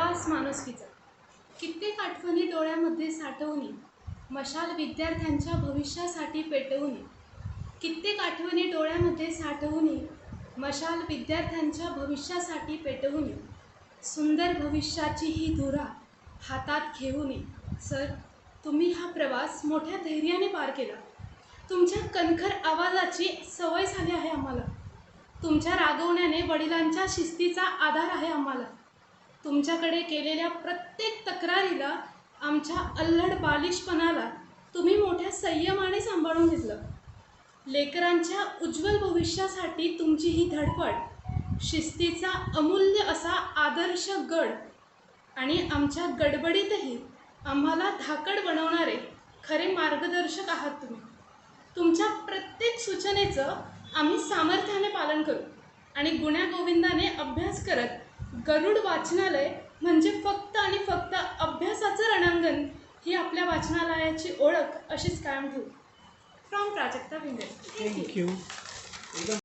प्रवास माणुसकीचा कित्येक आठवणी डोळ्यामध्ये साठवून मशाल विद्यार्थ्यांच्या भविष्यासाठी पेटवून कित्येक आठवणी डोळ्यामध्ये साठवून मशाल विद्यार्थ्यांच्या भविष्यासाठी पेटवून सुंदर भविष्याची ही धुरा हातात घेऊन सर तुम्ही हा प्रवास मोठ्या धैर्याने पार केला। तुमच्या कणखर आवाजाची सवय झाली आहे आम्हाला। तुमच्या रागवण्याने वडिलांच्या शिस्तीचा आधार आहे आम्हाला। तुमच्याकडे केलेल्या प्रत्येक तक्रारीला आमच्या अल्लड बालिशपणाला तुम्ही मोठ्या संयमाने सांभाळून घेतलं। लेकरांच्या उज्ज्वल भविष्यासाठी तुमची ही धडपड शिस्तीचा अमूल्य असा आदर्श गड आणि आमच्या गडबडीतही आम्हाला धाकड बनवणारे खरे मार्गदर्शक आहात तुम्ही। तुमच्या प्रत्येक सूचनेचं आम्ही सामर्थ्याने पालन करू आणि गुण्यागोविंदाने अभ्यास करत गरुड वाचनालय म्हणजे फक्त आणि फक्त अभ्यासाचं रणांगण ही आपल्या वाचनालयाची ओळख अशीच कायम ठेवू। फ्रॉम प्राजक्ता विंगे। थँक्यू।